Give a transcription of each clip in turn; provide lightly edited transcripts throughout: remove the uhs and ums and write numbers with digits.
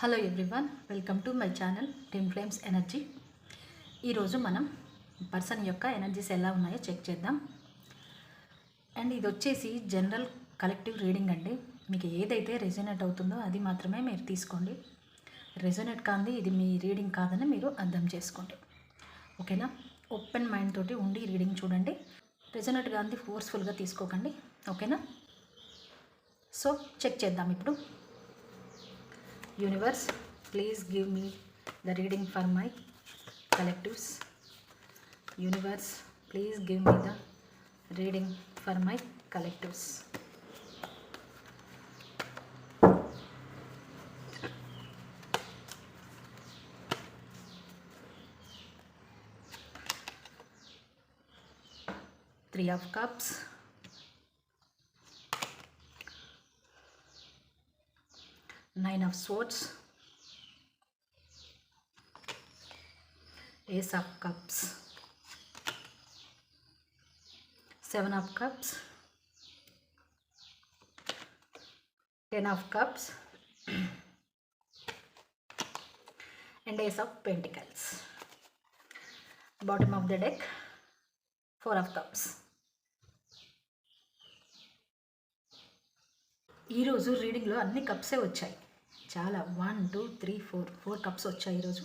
Hello everyone, welcome to my channel Tim Flames Energy. ఈరోజు మనం person యొక్క energies ఎలా ఉన్నాయో చెక్ చేద్దాం. అండ్ ఇది వచ్చేసి జనరల్ కలెక్టివ్ రీడింగ్ అండి. మీకు ఏదైతే రెజొనేట్ అవుతుందో అది మాత్రమే మీరు తీసుకోండి. రెజొనేట్ కాంది ఇది మీ రీడింగ్ కాదని మీరు అర్థం చేసుకోండి, ఓకేనా? ఓపెన్ మైండ్ తోటి ఉండి రీడింగ్ చూడండి. రెజొనేట్ కాంది ఫోర్స్ఫుల్గా తీసుకోకండి, ఓకేనా? సో చెక్ చేద్దాం ఇప్పుడు. Universe, please give me the reading for my collectives. Universe, please give me the reading for my collectives. Three of Cups, Nine of Swords, Ace of Cups, Seven of Cups, Ten of Cups, and Ace of Pentacles. Bottom of the deck, Four of Cups. ఈరోజు రీడింగ్లో అన్ని కప్సే వచ్చాయి, చాలా 1 2 3 4 cups వచ్చాయి ఈరోజు.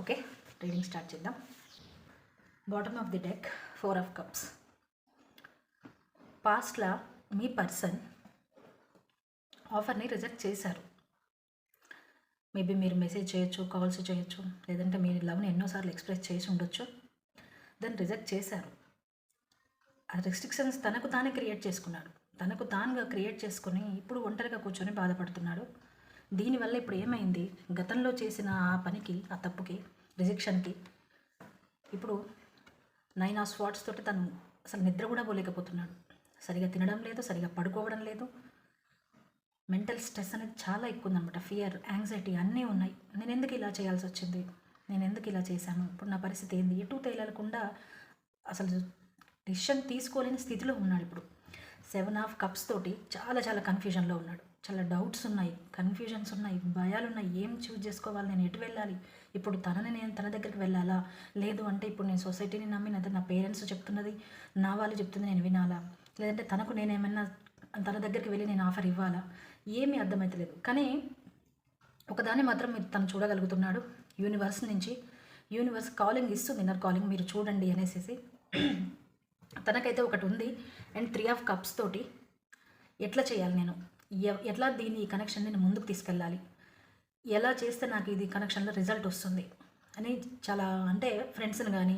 Okay, reading start చేద్దాం. Bottom of the deck, 4 of cups. పాస్ట్లో మీ person ఆఫర్ని reject చేశారు. Maybe మీరు మెసేజ్ చేయొచ్చు, కాల్స్ చేయొచ్చు, లేదంటే మీరు లవ్ని ఎన్నోసార్లు ఎక్స్ప్రెస్ చేసి ఉండొచ్చు. దాన్ని రిజెక్ట్ చేశారు. ఆ రెస్ట్రిక్షన్స్ తనకు తానే క్రియేట్ చేసుకున్నాడు. తనకు తానుగా క్రియేట్ చేసుకొని ఇప్పుడు ఒంటరిగా కూర్చొని బాధపడుతున్నాడు. దీనివల్ల ఇప్పుడు ఏమైంది, గతంలో చేసిన ఆ పనికి, ఆ తప్పుకి, రిజెక్షన్కి ఇప్పుడు 9 ఆఫ్ స్వార్డ్స్ తోటి తను అసలు నిద్ర కూడా పోలేకపోతున్నాడు. సరిగా తినడం లేదు, సరిగా పడుకోవడం లేదు. మెంటల్ స్ట్రెస్ అనేది చాలా ఎక్కువ ఉందన్నమాట. ఫియర్, యాంగ్జైటీ అన్నీ ఉన్నాయి. నేను ఎందుకు ఇలా చేయాల్సి వచ్చింది, నేను ఎందుకు ఇలా చేశాను, ఇప్పుడు నా పరిస్థితి ఏంది, ఎటు తేలకుండా అసలు డిసిషన్ తీసుకోలేని స్థితిలో ఉన్నాడు ఇప్పుడు. 7 ఆఫ్ కప్స్ తోటి చాలా కన్ఫ్యూజన్లో ఉన్నాడు. చాలా డౌట్స్ ఉన్నాయి, కన్ఫ్యూజన్స్ ఉన్నాయి, భయాలు ఉన్నాయి. ఏం చూజ్ చేసుకోవాలి, నేను ఎటు వెళ్ళాలి, ఇప్పుడు నేను తన దగ్గరికి వెళ్ళాలా, లేదు అంటే ఇప్పుడు నేను సొసైటీని నమ్మి నా పేరెంట్స్ చెప్తున్నది, నా వాళ్ళు చెప్తుంది నేను వినాలా, లేదంటే తనకు నేనేమన్నా తన దగ్గరికి వెళ్ళి నేను ఆఫర్ ఇవ్వాలా, ఏమీ అర్థమవుతలేదు. కానీ ఒకదాన్ని మాత్రం మీరు తను చూడగలుగుతున్నాడు. యూనివర్స్ నుంచి యూనివర్స్ కాలింగ్ ఇస్తుంది, ఇన్నర్ కాలింగ్, మీరు చూడండి అనేసి తనకైతే ఒకటి ఉంది. అండ్ 3 ఆఫ్ కప్స్ తోటి ఎట్లా చేయాలి, నేను ఎట్లా ఈ కనెక్షన్ నేను ముందుకు తీసుకెళ్ళాలి, ఎలా చేస్తే నాకు ఇది కనెక్షన్లో రిజల్ట్ వస్తుంది అని చాలా, అంటే ఫ్రెండ్స్ని కానీ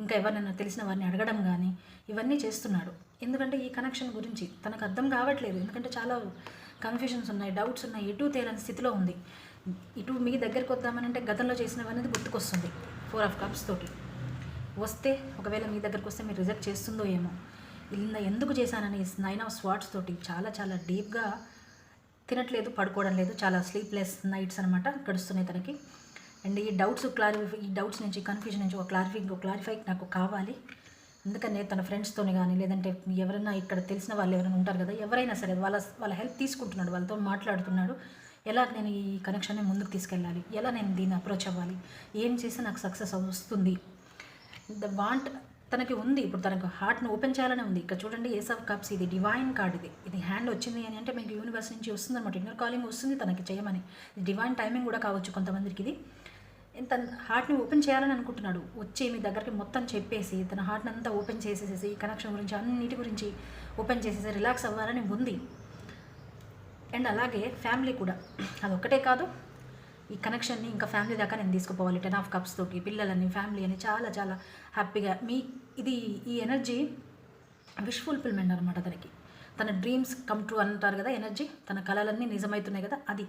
ఇంకా ఎవరినైనా తెలిసిన వారిని అడగడం కానీ ఇవన్నీ చేస్తున్నాడు. ఎందుకంటే ఈ కనెక్షన్ గురించి తనకు అర్థం కావట్లేదు. ఎందుకంటే చాలా కన్ఫ్యూజన్స్ ఉన్నాయి, డౌట్స్ ఉన్నాయి, ఎటు తేలని స్థితిలో ఉంది. ఇటు మీ దగ్గరికి వద్దామని అంటే గతంలో చేసినవనేది గుర్తుకొస్తుంది 4 ఆఫ్ కప్స్ తోటి. వస్తే ఒకవేళ మీ దగ్గరకు వస్తే మీరు రిజెక్ట్ చేస్తుందో ఏమో, ఇలా ఎందుకు చేశానని 9 ఆఫ్ స్వార్డ్స్ తోటి చాలా డీప్గా తినట్లేదు, పడుకోవడం లేదు, చాలా స్లీప్లెస్ నైట్స్ అనమాట గడుస్తున్నాయి తనకి. అండ్ ఈ డౌట్స్ నుంచి, కన్ఫ్యూజన్ నుంచి ఒక క్లారిఫై నాకు కావాలి. ఎందుకంటే తన ఫ్రెండ్స్తోని కానీ, లేదంటే ఎవరైనా ఇక్కడ తెలిసిన వాళ్ళు ఎవరైనా ఉంటారు కదా, ఎవరైనా సరే వాళ్ళ హెల్ప్ తీసుకుంటున్నాడు, వాళ్ళతో మాట్లాడుతున్నాడు. ఎలా నేను ఈ కనెక్షన్ని ముందుకు తీసుకెళ్ళాలి, ఎలా నేను దీన్ని అప్రోచ్ అవ్వాలి, ఏం చేస్తే నాకు సక్సెస్ వస్తుంది, ద వాంట్ తనకి ఉంది. ఇప్పుడు తనకు హార్ట్ను ఓపెన్ చేయాలని ఉంది. ఇక్కడ చూడండి, ఏస్ ఆఫ్ కప్స్, ఇది డివైన్ కార్డ్, ఇది హ్యాండ్ వచ్చింది అని అంటే మీకు యూనివర్స్ నుంచి వస్తుంది అనమాట. ఇన్నర్ కాలింగ్ వస్తుంది తనకి చేయమని. డివైన్ టైమింగ్ కూడా కావచ్చు కొంతమందికి. ఇది తన హార్ట్ని ఓపెన్ చేయాలని అనుకుంటున్నాడు. వచ్చి మీ దగ్గరికి మొత్తం చెప్పేసి తన హార్ట్ని అంతా ఓపెన్ చేసేసేసి ఈ కనెక్షన్ గురించి, అన్నిటి గురించి ఓపెన్ చేసేసి రిలాక్స్ అవ్వాలని ఉంది. అండ్ అలాగే ఫ్యామిలీ కూడా, అదొక్కటే కాదు, ఈ కనెక్షన్ని ఇంకా ఫ్యామిలీ దాకా నేను తీసుకుపోవాలి. 10 ఆఫ్ కప్స్ తోటి పిల్లలని, ఫ్యామిలీ అని చాలా హ్యాపీగా ఈ ఎనర్జీ విష్ ఫుల్ఫిల్మెంట్ అనమాట. తన డ్రీమ్స్ కమ్ ట్రూ అంటారు కదా, ఎనర్జీ, తన కళలన్నీ నిజమవుతున్నాయి కదా, అది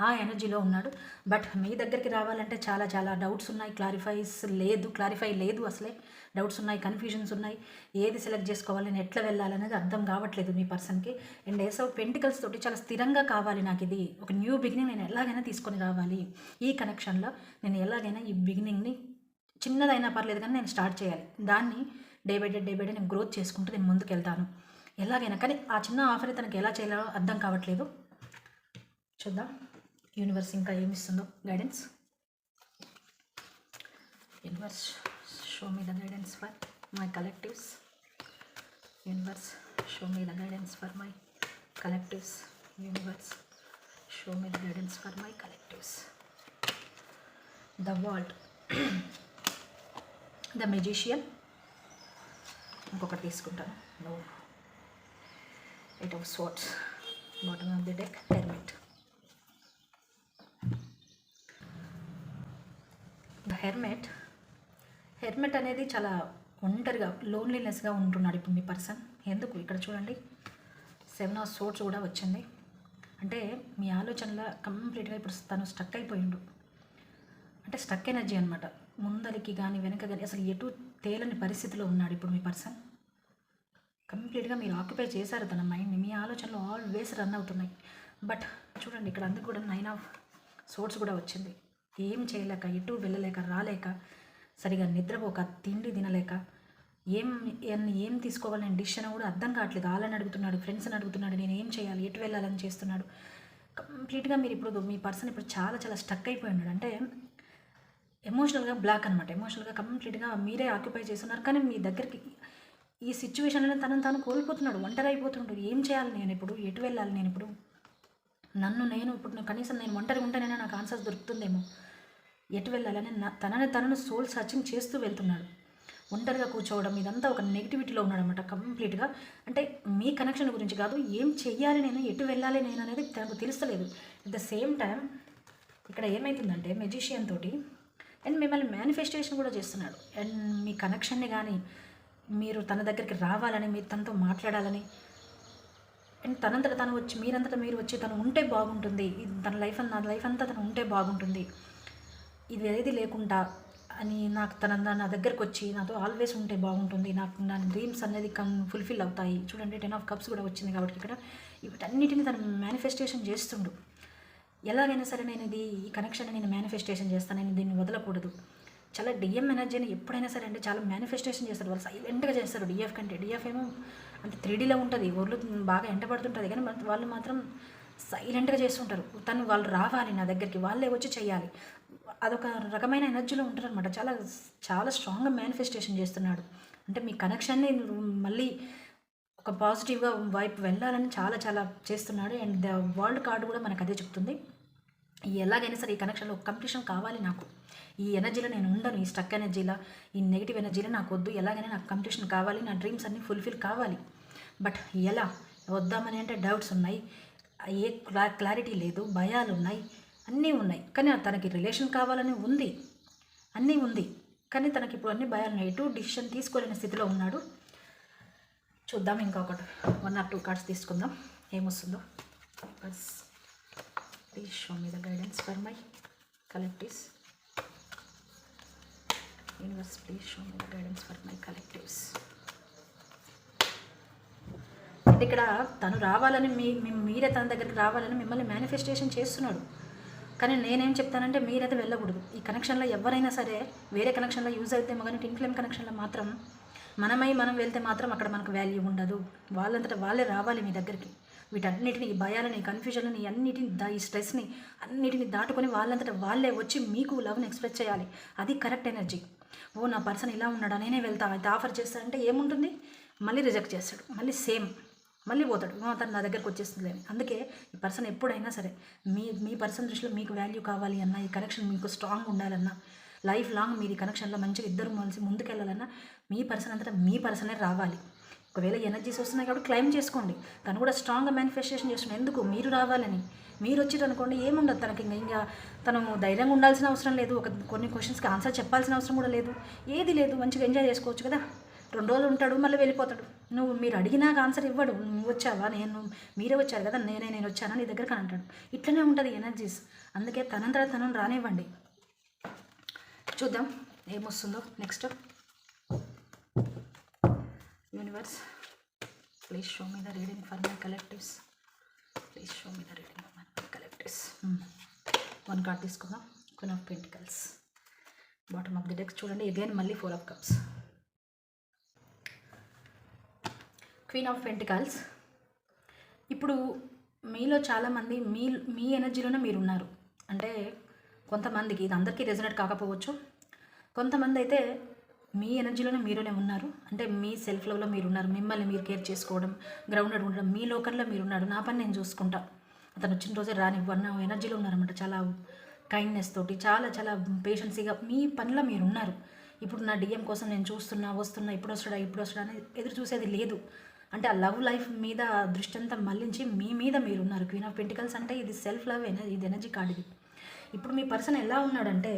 ఆ ఎనర్జీలో ఉన్నాడు. బట్ మీ దగ్గరికి రావాలంటే చాలా డౌట్స్ ఉన్నాయి, క్లారిఫై లేదు, అసలే డౌట్స్ ఉన్నాయి, కన్ఫ్యూజన్స్ ఉన్నాయి. ఏది సెలెక్ట్ చేసుకోవాలి, నేను ఎట్లా వెళ్ళాలనేది అర్థం కావట్లేదు మీ పర్సన్కి. అండ్ ఏస్ ఆఫ్ పెంటికల్స్ తోటి చాలా స్థిరంగా కావాలి నాకు, ఇది ఒక న్యూ బిగినింగ్ నేను ఎలాగైనా తీసుకొని రావాలి. ఈ కనెక్షన్లో నేను ఎలాగైనా ఈ బిగినింగ్ని చిన్నదైనా పర్లేదు కానీ నేను స్టార్ట్ చేయాలి. దాన్ని డే బై డే నేను గ్రోత్ చేసుకుంటూ నేను ముందుకు వెళ్తాను ఎలాగైనా. కానీ ఆ చిన్న ఆఫర్ తనకి ఎలా చేయాలో అర్థం కావట్లేదు. చూద్దాం. యూనివర్స్ ఇంకా ఏమిస్తుందో guidance. Universe show me the guidance for my collectives. Universe show me the guidance for my collectives. Universe show me the guidance for my collectives. The world, the magician. ఇంకొకటి తీసుకుంటాను. No, 8 of swords. Bottom of the deck, hermit. The hermit అనేది చాలా ఒంటరిగా లోన్లీనెస్గా ఉంటున్నాడు ఇప్పుడు మీ person. ఎందుకు ఇక్కడ చూడండి, 7 of swords కూడా వచ్చింది. అంటే మీ ఆలోచనలో కంప్లీట్గా ఇప్పుడు తను స్టక్ అయిపోయిండు. అంటే స్టక్ ఎనర్జీ అనమాట. ముందరికి కానీ వెనక కానీ అసలు ఎటు తేలని పరిస్థితిలో ఉన్నాడు ఇప్పుడు మీ పర్సన్. కంప్లీట్గా మీరు ఆక్యుపై చేశారు తన మైండ్ని. మీ ఆలోచనలు ఆల్వేస్ రన్ అవుతున్నాయి. బట్ చూడండి ఇక్కడ అందుకు కూడా 9 of swords కూడా వచ్చింది. ఏం చేయలేక, ఎటు వెళ్ళలేక, రాలేక, సరిగా నిద్రపోక, తిండి తినలేక, ఏం తీసుకోవాలని డిసిషన్ కూడా అర్థం కావట్లేదు. వాళ్ళని అడుగుతున్నాడు, ఫ్రెండ్స్ని అడుగుతున్నాడు, నేను ఏం చేయాలి, ఎటు వెళ్ళాలని చేస్తున్నాడు. కంప్లీట్గా మీరు ఇప్పుడు మీ పర్సన్ ఇప్పుడు చాలా చాలా స్టక్ అయిపోయి ఉన్నాడు. అంటే ఎమోషనల్గా బ్లాక్ అనమాట. ఎమోషనల్గా కంప్లీట్గా మీరే ఆక్యుపై చేస్తున్నారు. కానీ మీ దగ్గరికి ఈ సిచ్యువేషన్లో తనను తాను కోల్పోతున్నాడు, ఒంటరి అయిపోతున్నాడు. ఏం చేయాలి నేను ఇప్పుడు, ఎటు వెళ్ళాలి నేను ఇప్పుడు, నేను ఇప్పుడు కనీసం నేను ఒంటరి ఉంటేనైనా నాకు ఆన్సర్స్ దొరుకుతుందేమో, ఎటు వెళ్ళాలని తనను సోల్ సర్చింగ్ చేస్తూ వెళ్తున్నాడు. ఒంటరిగా కూర్చోవడం ఇదంతా ఒక నెగిటివిటీలో ఉన్నాడు అనమాట కంప్లీట్గా. అంటే మీ కనెక్షన్ గురించి కాదు, ఏం చెయ్యాలి నేను, ఎటు వెళ్ళాలి నేను అనేది తనకు తెలుస్తలేదు. అట్ ద సేమ్ టైం ఇక్కడ ఏమవుతుందంటే మెజిషియన్ తోటి అండ్ మిమ్మల్ని మేనిఫెస్టేషన్ కూడా చేస్తున్నాడు. అండ్ మీ కనెక్షన్ని కానీ మీరు తన దగ్గరికి రావాలని, మీరు తనతో మాట్లాడాలని, అండ్ తనంతట తను వచ్చి మీరంతటా మీరు వచ్చి తను ఉంటే బాగుంటుంది, తన నా లైఫ్ అంతా తను ఉంటే బాగుంటుంది, ఇది ఏది లేకుండా అని నాకు నా దగ్గరకు వచ్చి నాతో ఆల్వేస్ ఉంటే బాగుంటుంది, నాకు నా డ్రీమ్స్ అనేది ఫుల్ఫిల్ అవుతాయి. చూడండి 10 of cups కూడా వచ్చింది కాబట్టి ఇక్కడ వీటన్నిటిని తను మేనిఫెస్టేషన్ చేస్తుండు. ఎలాగైనా సరే నేను ఈ కనెక్షన్ నేను మేనిఫెస్టేషన్ చేస్తాను, నేను దీన్ని వదలకూడదు. చాలా డిఎం ఎనర్జీని ఎప్పుడైనా సరే అంటే చాలా మేనిఫెస్టేషన్ చేస్తారు. వాళ్ళు సైలెంట్గా చేస్తారు డిఎఫ్ కంటే. డిఎఫ్ ఏమో అంటే 3Dలో ఉంటుంది, ఒళ్ళు బాగా ఎంటపడుతుంటుంది. కానీ వాళ్ళు మాత్రం సైలెంట్గా చేస్తుంటారు. వాళ్ళు రావాలి నా దగ్గరికి, వాళ్ళే వచ్చి చేయాలి. అదొక రకమైన ఎనర్జీలో ఉంటారు అనమాట. చాలా చాలా స్ట్రాంగ్గా మేనిఫెస్టేషన్ చేస్తున్నాడు. అంటే మీ కనెక్షన్ని మళ్ళీ ఒక పాజిటివ్గా వైపు వెళ్ళాలని చాలా చాలా చేస్తున్నాడు. అండ్ ద వరల్డ్ కార్డు కూడా మనకు అదే చెప్తుంది. ఎలాగైనా సరే ఈ కనెక్షన్లో కంప్లీషన్ కావాలి నాకు. ఈ ఎనర్జీలో నేను ఉండను, ఈ స్టక్ ఎనర్జీలో, ఈ నెగిటివ్ ఎనర్జీలో నాకు వద్దు. ఎలాగైనా నాకు కంప్లీషన్ కావాలి, నా డ్రీమ్స్ అన్నీ ఫుల్ఫిల్ కావాలి. బట్ ఎలా వద్దామని అంటే డౌట్స్ ఉన్నాయి, ఏ క్లారిటీ లేదు, భయాలు ఉన్నాయి, అన్నీ ఉన్నాయి. కానీ తనకి రిలేషన్ కావాలని ఉంది, అన్నీ ఉంది. కానీ తనకి ఇప్పుడు అన్ని భయాలు ఉన్నాయి. ఎటు డిసిషన్ తీసుకోలేని స్థితిలో ఉన్నాడు. చూద్దాం ఇంకొకటి 1 or 2 కార్డ్స్ తీసుకుందాం, ఏమొస్తుందో. Please show me the guidance for my collectives. Universe please show me the guidance for my collectives. అంటే ఇక్కడ తను రావాలని మీరే తన దగ్గరికి రావాలని మిమ్మల్ని మేనిఫెస్టేషన్ చేస్తున్నాడు. కానీ నేనేం చెప్తానంటే మీరైతే వెళ్ళకూడదు. ఈ కనెక్షన్లో ఎవరైనా సరే వేరే కనెక్షన్లో యూజ్ అవుతామో, కానీ ట్విన్ ఫ్లేమ్ కనెక్షన్లో మాత్రం మనం వెళ్తే మాత్రం అక్కడ మనకు వాల్యూ ఉండదు. వాళ్ళంతటా వాళ్ళే రావాలి మీ దగ్గరికి. వీటన్నిటిని, ఈ భయాలని, కన్ఫ్యూజన్లని, అన్నిటిని, ఈ స్ట్రెస్ని అన్నిటిని దాటుకొని వాళ్ళంతటా వాళ్ళే వచ్చి మీకు లవ్ని ఎక్స్ప్రెస్ చేయాలి. అది కరెక్ట్ ఎనర్జీ. నా పర్సన్ ఇలా ఉన్నాడా, నేనే వెళ్తా, అయితే ఆఫర్ చేస్తానంటే ఏముంటుంది, మళ్ళీ రిజెక్ట్ చేస్తాడు, మళ్ళీ పోతాడు, తను నా దగ్గరకు వచ్చేస్తుంది అని. అందుకే ఈ పర్సన్ ఎప్పుడైనా సరే మీ పర్సన్ దృష్టిలో మీకు వాల్యూ కావాలి అన్నా, ఈ కనెక్షన్ మీకు స్ట్రాంగ్ ఉండాలన్నా, లైఫ్ లాంగ్ మీరు ఈ కనెక్షన్లో మంచిగా ఇద్దరు కలిసి ముందుకెళ్ళాలన్నా మీ పర్సన్ అంతటా మీ పర్సనే రావాలి. ఒకవేళ ఎనర్జీస్ వస్తున్నాయి కాబట్టి క్లైమ్ చేసుకోండి. తను కూడా స్ట్రాంగ్గా మేనిఫెస్టేషన్ చేస్తున్నాడు. ఎందుకు మీరు రావాలని. మీరు వచ్చి అనుకోండి ఏముండదు తనకి. ఇంకా తను ధైర్యంగా ఉండాల్సిన అవసరం లేదు, కొన్ని క్వశ్చన్స్కి ఆన్సర్ చెప్పాల్సిన అవసరం కూడా లేదు, ఏది లేదు. మంచిగా ఎంజాయ్ చేసుకోవచ్చు కదా. 2 రోజులు ఉంటాడు, మళ్ళీ వెళ్ళిపోతాడు. మీరు అడిగినాక ఆన్సర్ ఇవ్వడు. నువ్వు వచ్చావా, మీరే వచ్చారు కదా, నేను వచ్చానా నీ దగ్గరకు అని అంటాడు. ఇట్లనే ఉంటుంది ఎనర్జీస్. అందుకే తనంతట తనను రానివ్వండి. చూద్దాం ఏమొస్తుందో next. Universe please show me the reading for my collectives. Please show me the reading for my collectives. 1 card తీసుకుందాం. Queen of pentacles. Bottom of the deck చూడండి. అగైన్ మళ్ళీ 4 of cups. Queen of pentacles. ఇప్పుడు మీలో చాలామంది మీ ఎనర్జీలోనే మీరు ఉన్నారు. అంటే కొంతమందికి ఇది అందరికీ రెజనేట్ కాకపోవచ్చు. కొంతమంది అయితే మీ ఎనర్జీలోనే మీరునే ఉన్నారు. అంటే మీ సెల్ఫ్ లవ్లో మీరున్నారు. మిమ్మల్ని మీరు కేర్ చేసుకోవడం, గ్రౌండెడ్ ఉండడం, మీ లోకంలో మీరున్నారు. నా పని నేను చూసుకుంటా, అతను వచ్చిన రోజే రానివ్వన్న ఎనర్జీలో ఉన్నారన్నమాట. చాలా కైండ్నెస్ తోటి, చాలా చాలా పేషెన్సీగా మీ పనిలో మీరున్నారు. ఇప్పుడు నా డిఎం కోసం నేను వస్తున్నా ఇప్పుడు వస్తాడా అని ఎదురు చూసేది లేదు. అంటే ఆ లవ్ లైఫ్ మీద దృష్టి అంతా మళ్లించి మీ మీద మీరున్నారు. క్వీన్ ఆఫ్ పెంటికల్స్ అంటే ఇది సెల్ఫ్ లవ్ ఇది ఎనర్జీ కార్డ్ ఇది. ఇప్పుడు మీ పర్సన్ ఎలా ఉన్నాడంటే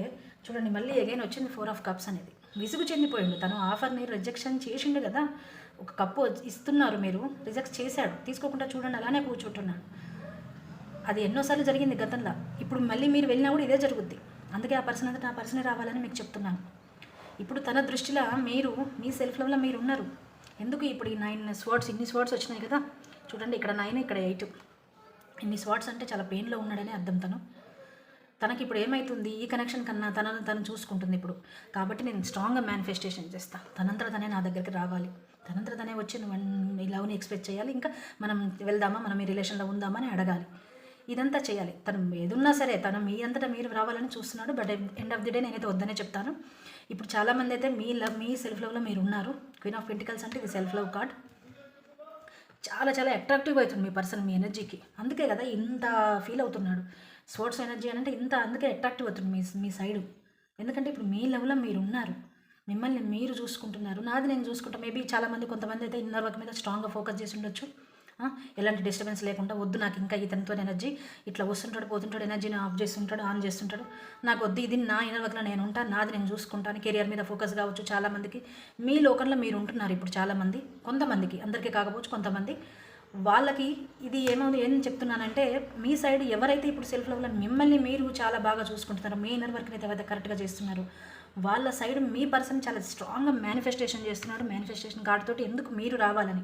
చూడండి, మళ్ళీ అగైన్ వచ్చింది 4 ఆఫ్ కప్స్ అనేది. విసుగు చెందిపోయిండు. తను ఆఫర్ని రిజెక్షన్ చేసిండు కదా, ఒక కప్పు ఇస్తున్నారు, మీరు రిజెక్ట్ చేశాడు, తీసుకోకుండా చూడండి అలానే కూర్చుంటున్నాడు. అది ఎన్నోసార్లు జరిగింది గతంలో. ఇప్పుడు మళ్ళీ మీరు వెళ్ళినా కూడా ఇదే జరుగుద్ది. అందుకే ఆ పర్సన్ అంతా నా పర్సనే రావాలని మీకు చెప్తున్నాను. ఇప్పుడు తన దృష్టిలో మీరు మీ సెల్ఫ్ లవ్లో మీరు ఉన్నారు. ఎందుకు ఇప్పుడు ఈ 9 స్వర్డ్స్, ఇన్ని స్వర్డ్స్ వచ్చినాయి కదా చూడండి, ఇక్కడ 9 ఇక్కడ 8. ఇన్ని స్వర్డ్స్ అంటే చాలా పెయిన్లో ఉన్నాడని అర్థం. తనకి ఇప్పుడు ఏమవుతుంది, ఈ కనెక్షన్ కన్నా తను చూసుకుంటుంది ఇప్పుడు. కాబట్టి నేను స్ట్రాంగ్గా మేనిఫెస్టేషన్ చేస్తాను. తనంతట తనే నా దగ్గరికి రావాలి, తనంతట తనే వచ్చి నువ్వు ఈ లవ్ని ఎక్స్పెక్ట్ చేయాలి. ఇంకా మనం వెళ్దామా, మనం ఈ రిలేషన్లో ఉందామా అని అడగాలి. ఇదంతా చేయాలి. తను ఏదున్నా సరే తను మీ అంతటా మీరు రావాలని చూస్తున్నాడు. But end of the day నేనైతే వద్దనే చెప్తాను. ఇప్పుడు చాలామంది అయితే మీ సెల్ఫ్ లవ్లో మీరు ఉన్నారు. క్వీన్ ఆఫ్ పెంటికల్స్ అంటే ఇది సెల్ఫ్ లవ్ కార్డ్. చాలా చాలా అట్రాక్టివ్ అవుతుంది మీ పర్సన్ మీ ఎనర్జీకి. అందుకే కదా ఇంత ఫీల్ అవుతున్నాడు. స్పోర్ట్స్ ఎనర్జీ అని అంటే అందుకే అట్రాక్టివ్ అవుతుంది మీ సైడు. ఎందుకంటే ఇప్పుడు మీ లెవెల్లో మీరు ఉన్నారు, మిమ్మల్ని మీరు చూసుకుంటున్నారు. నాది నేను చూసుకుంటాను. మేబీ చాలామంది కొంతమంది అయితే ఇన్నర్ వర్క్ మీద స్ట్రాంగ్గా ఫోకస్ చేసి ఉండొచ్చు. ఎలాంటి డిస్టర్బెన్స్ లేకుండా, వద్దు నాకు ఇంకా ఇతనితో ఎనర్జీ ఇట్లా వస్తుంటాడు పోతుంటాడు, ఎనర్జీని ఆఫ్ చేస్తుంటాడు ఆన్ చేస్తుంటాడు, నాకు వద్దు, ఇది నా ఇన్నర్ వర్క్లో నేను ఉంటాను, నాది నేను చూసుకుంటాను. కెరియర్ మీద ఫోకస్ కావచ్చు. చాలామందికి మీ లోకంలో మీరు ఉంటున్నారు ఇప్పుడు. చాలామంది, కొంతమందికి, అందరికీ కాకపోవచ్చు, కొంతమంది వాళ్ళకి ఇది ఏం చెప్తున్నానంటే, మీ సైడ్ ఎవరైతే ఇప్పుడు సెల్ఫ్ లవ్లో మిమ్మల్ని మీరు చాలా బాగా చూసుకుంటున్నారో, మీ ఇన్నర్ వర్క్ని ఎవరైతే కరెక్ట్గా చేస్తున్నారు, వాళ్ళ సైడ్ మీ పర్సన్ చాలా స్ట్రాంగ్గా మేనిఫెస్టేషన్ చేస్తున్నాడు. మేనిఫెస్టేషన్ కార్డ్ తోటి ఎందుకు మీరు రావాలని,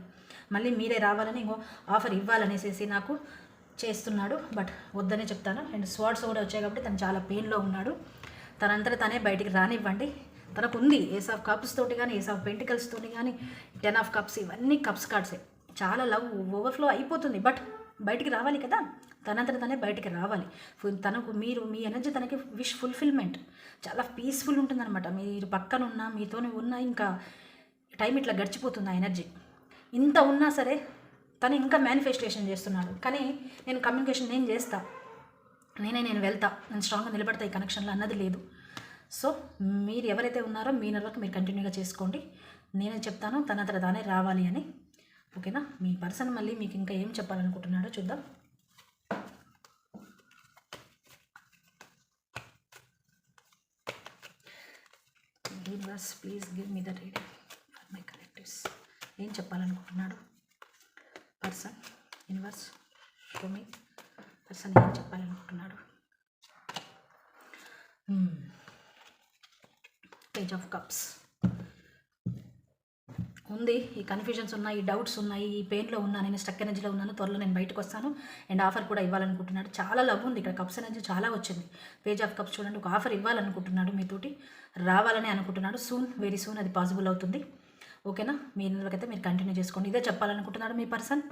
మళ్ళీ మీరే రావాలని ఇంకో ఆఫర్ ఇవ్వాలనేసి నాకు చేస్తున్నాడు. బట్ వద్దనే చెప్తాను. అండ్ స్వార్డ్స్ కూడా వచ్చాయి కాబట్టి తను చాలా పెయిన్లో ఉన్నాడు. తనంతటా తనే బయటికి రానివ్వండి. తనకు ఉంది ఏస్ ఆఫ్ కప్స్ తోటి కానీ, ఏస్ ఆఫ్ పెంటికల్స్ తోటి కానీ, 10 ఆఫ్ కప్స్, ఇవన్నీ కప్స్ కార్డ్సే. చాలా లవ్ ఓవర్ఫ్లో అయిపోతుంది. బట్ బయటికి రావాలి కదా, తనంతట తనే బయటికి రావాలి. తనకు మీ ఎనర్జీ తనకి విష్ ఫుల్ఫిల్మెంట్ చాలా పీస్ఫుల్ ఉంటుందన్నమాట. మీరు పక్కన ఉన్నా, మీతోనే ఉన్నా, ఇంకా టైం ఇట్లా గడిచిపోతుంది. ఆ ఎనర్జీ ఇంత ఉన్నా సరే తను ఇంకా మేనిఫెస్టేషన్ చేస్తున్నాడు. కానీ నేను కమ్యూనికేషన్ నేను చేస్తా, నేను వెళ్తా, నేను స్ట్రాంగ్గా నిలబడతా ఈ కనెక్షన్లో అన్నది లేదు. సో మీరు ఎవరైతే ఉన్నారో మీ వరకు మీరు కంటిన్యూగా చేసుకోండి. నేనే చెప్తాను తనంతట తానే రావాలి అని. ఓకేనా? మీ పర్సన్ మళ్ళీ మీకు ఇంకా ఏం చెప్పాలనుకుంటున్నాడో చూద్దాం. Universe please give me the reading for my collectives. ఏం చెప్పాలనుకుంటున్నాడు person? Universe show me person ఏం చెప్పాలనుకుంటున్నాడు. పేజ్ ఆఫ్ కప్స్ ఉంది. ఈ కన్ఫ్యూజన్స్ ఉన్నాయి, ఈ డౌట్స్ ఉన్నాయి, ఈ పెయిన్లో ఉన్నాను, నేను స్టక్ ఎనర్జీలో ఉన్నాను, త్వరలో నేను బయటకు వస్తాను, అండ్ ఆఫర్ కూడా ఇవ్వాలనుకుంటున్నాడు. చాలా లవ్ ఉంది ఇక్కడ. కప్స్ ఎనర్జీ చాలా వచ్చింది. పేజ్ ఆఫ్ కప్స్ చూడండి, ఒక ఆఫర్ ఇవ్వాలనుకుంటున్నాడు, మీతోటి రావాలని అనుకుంటున్నాడు. సూన్, వెరీ సూన్ అది పాసిబుల్ అవుతుంది. ఓకేనా? మీ ఇళ్ళకైతే మీరు కంటిన్యూ చేసుకోండి. ఇదే చెప్పాలనుకుంటున్నాడు మీ పర్సన్.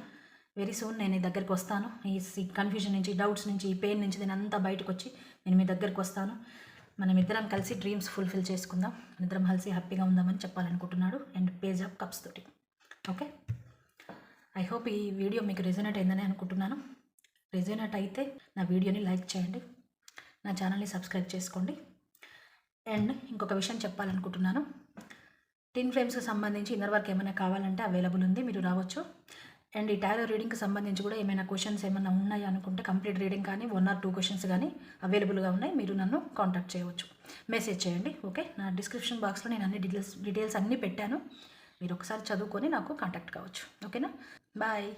వెరీ సూన్ నేను మీ దగ్గరికి వస్తాను. ఈ కన్ఫ్యూజన్ నుంచి, డౌట్స్ నుంచి, ఈ పెయిన్ నుంచి నేను అంతా బయటకు వచ్చి నేను మీ దగ్గరికి వస్తాను. మనం ఇద్దరం కలిసి డ్రీమ్స్ ఫుల్ఫిల్ చేసుకుందాం, ఇద్దరం కలిసి హ్యాపీగా ఉందామని చెప్పాలనుకుంటున్నాడు. అండ్ పేజ్ ఆఫ్ కప్స్ తోటి. ఓకే, ఐ హోప్ ఈ వీడియో మీకు రెజొనేట్ అయిందని అనుకుంటున్నాను. రెజొనేట్ అయితే నా వీడియోని లైక్ చేయండి, నా ఛానల్ని సబ్స్క్రైబ్ చేసుకోండి. అండ్ ఇంకొక విషయం చెప్పాలనుకుంటున్నాను. టిన్ ఫ్లేమ్స్కి సంబంధించి ఇన్నర్ వర్క్ ఏమైనా కావాలంటే అవైలబుల్ ఉంది, మీరు రావచ్చు. అండ్ ఈ టారో రీడింగ్కి సంబంధించి కూడా ఏమైనా క్వశ్చన్స్ ఏమైనా ఉన్నాయి అనుకుంటే కంప్లీట్ రీడింగ్ కానీ 1 or 2 క్వశ్చన్స్ కానీ అవైలబుల్గా ఉన్నాయి, మీరు నన్ను కాంటాక్ట్ చేయవచ్చు, మెసేజ్ చేయండి. ఓకే, నా డిస్క్రిప్షన్ బాక్స్లో నేను అన్ని డీటెయిల్స్ అన్నీ పెట్టాను, మీరు ఒకసారి చదువుకొని నాకు కాంటాక్ట్ కావచ్చు. ఓకేనా? బాయ్.